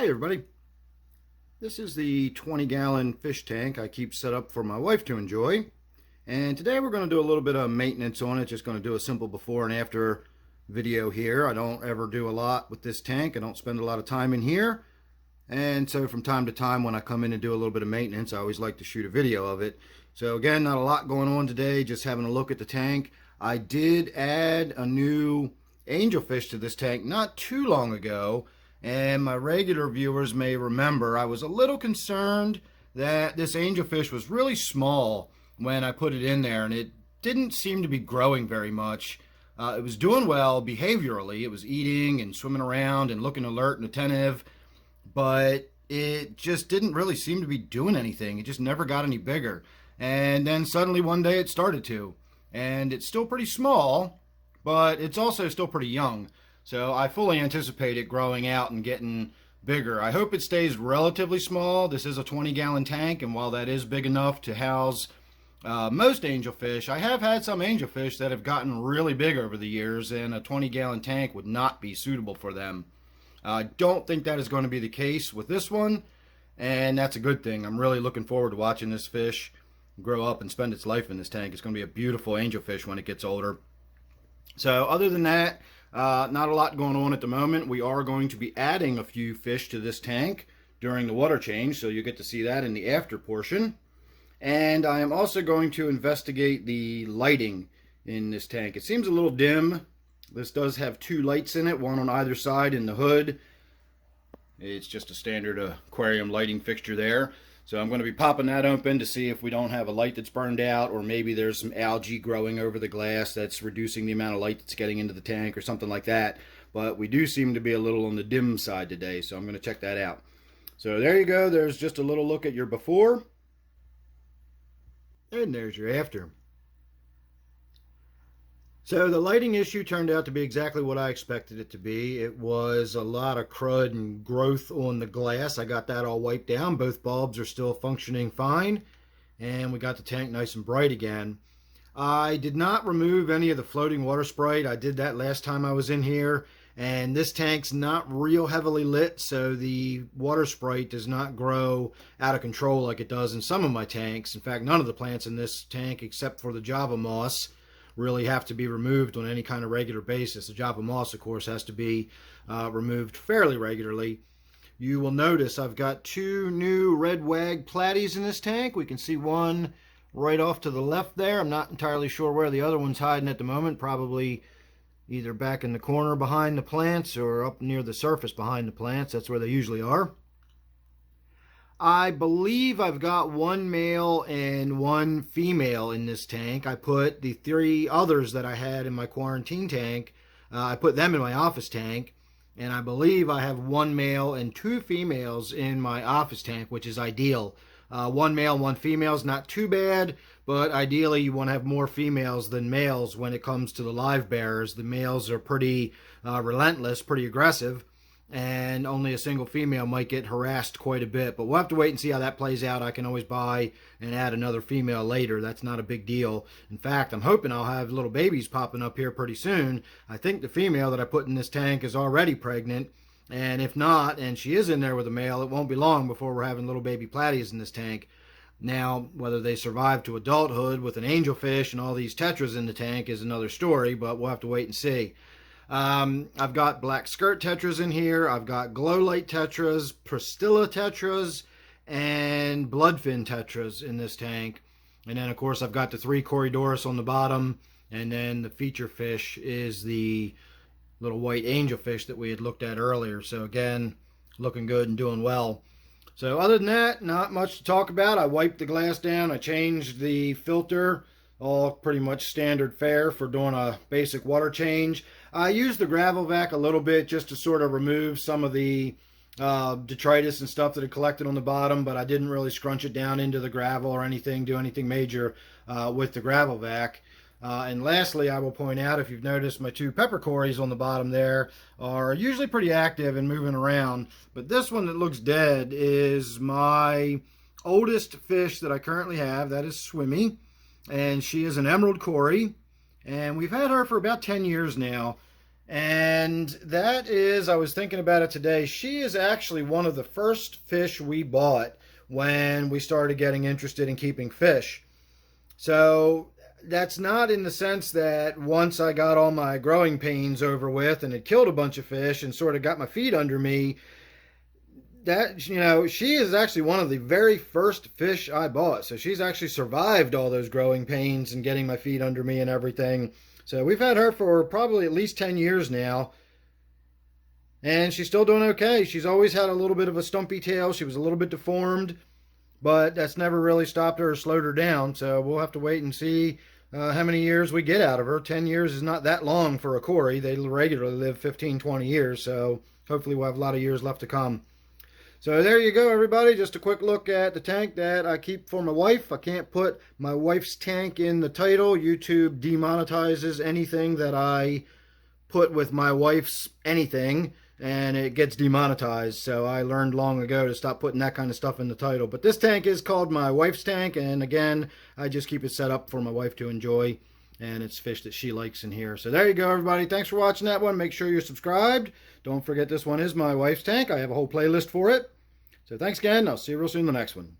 Hey everybody, this is the 20-gallon fish tank I keep set up for my wife to enjoy, and today we're going to do a little bit of maintenance on it. Just going to do a simple before and after video here. I don't ever do a lot with this tank. I don't spend a lot of time in here, and so from time to time when I come in and do a little bit of maintenance, I always like to shoot a video of it. So again, not a lot going on today, just having a look at the tank. I did add a new angelfish to this tank not too long ago, and my regular viewers may remember I was a little concerned that this angelfish was really small when I put it in there, and it didn't seem to be growing very much. It was doing well behaviorally. It was eating and swimming around and looking alert and attentive, but it just didn't really seem to be doing anything. It just never got any bigger. And then suddenly one day it started to. And it's still pretty small, but it's also still pretty young. So I fully anticipate it growing out and getting bigger. I hope it stays relatively small. This is a 20-gallon tank, and while that is big enough to house most angelfish, I have had some angelfish that have gotten really big over the years, and a 20-gallon tank would not be suitable for them. I don't think that is going to be the case with this one, and that's a good thing. I'm really looking forward to watching this fish grow up and spend its life in this tank. It's going to be a beautiful angelfish when it gets older. So other than that, not a lot going on at the moment. We are going to be adding a few fish to this tank during the water change, so you get to see that in the after portion. And I am also going to investigate the lighting in this tank. It seems a little dim. This does have two lights in it, one on either side in the hood. It's just a standard aquarium lighting fixture there. So I'm going to be popping that open to see if we don't have a light that's burned out, or maybe there's some algae growing over the glass that's reducing the amount of light that's getting into the tank or something like that. But we do seem to be a little on the dim side today, so I'm going to check that out. So there you go. There's just a little look at your before. And there's your after. So the lighting issue turned out to be exactly what I expected it to be. It was a lot of crud and growth on the glass. I got that all wiped down. Both bulbs are still functioning fine, and we got the tank nice and bright again. I did not remove any of the floating water sprite. I did that last time I was in here, and this tank's not real heavily lit, so the water sprite does not grow out of control like it does in some of my tanks. In fact, none of the plants in this tank, except for the Java moss, really have to be removed on any kind of regular basis. The Java moss, of course, has to be removed fairly regularly. You will notice I've got two new Red Wag Platies in this tank. We can see one right off to the left there. I'm not entirely sure where the other one's hiding at the moment. Probably either back in the corner behind the plants or up near the surface behind the plants. That's where they usually are. I believe I've got one male and one female in this tank. I put the three others that I had in my quarantine tank, I put them in my office tank, and I believe I have one male and two females in my office tank, which is ideal. One male, one female is not too bad, but ideally you want to have more females than males when it comes to the live bearers. The males are pretty relentless, pretty aggressive, and only a single female might get harassed quite a bit. But we'll have to wait and see how that plays out. I can always buy and add another female later. That's not a big deal. In fact, I'm hoping I'll have little babies popping up here pretty soon. I think the female that I put in this tank is already pregnant, and if not, and she is in there with a male, it won't be long before we're having little baby platies in this tank. Now, whether they survive to adulthood with an angelfish and all these tetras in the tank is another story, but we'll have to wait and see. I've got black skirt tetras in here. I've got glow light tetras, Pristilla tetras, and bloodfin tetras in this tank. And then, of course, I've got the three Corydoras on the bottom. And then the feature fish is the little white angelfish that we had looked at earlier. So again, looking good and doing well. So other than that, not much to talk about. I wiped the glass down. I changed the filter. All pretty much standard fare for doing a basic water change. I used the gravel vac a little bit just to sort of remove some of the detritus and stuff that had collected on the bottom, but I didn't really scrunch it down into the gravel or anything, do anything major with the gravel vac. And lastly, I will point out, if you've noticed, my two peppercorns on the bottom there are usually pretty active and moving around, but this one that looks dead is my oldest fish that I currently have. That is Swimmy, and she is an emerald Cory, and we've had her for about 10 years now. And that is, I was thinking about it today. She is actually one of the first fish we bought when we started getting interested in keeping fish. So that's not in the sense that once I got all my growing pains over with and had killed a bunch of fish and sort of got my feet under me, that, she is actually one of the very first fish I bought. So she's actually survived all those growing pains and getting my feet under me and everything. So we've had her for probably at least 10 years now. And she's still doing okay. She's always had a little bit of a stumpy tail. She was a little bit deformed, but that's never really stopped her or slowed her down. So we'll have to wait and see how many years we get out of her. 10 years is not that long for a Cory. They regularly live 15, 20 years. So hopefully we'll have a lot of years left to come. So there you go, everybody. Just a quick look at the tank that I keep for my wife. I can't put my wife's tank in the title. YouTube demonetizes anything that I put with my wife's anything, and it gets demonetized. So I learned long ago to stop putting that kind of stuff in the title. But this tank is called my wife's tank, and again, I just keep it set up for my wife to enjoy, and it's fish that she likes in here. So there you go, everybody. Thanks for watching that one. Make sure you're subscribed. Don't forget, this one is my wife's tank. I have a whole playlist for it. So thanks again. I'll see you real soon in the next one.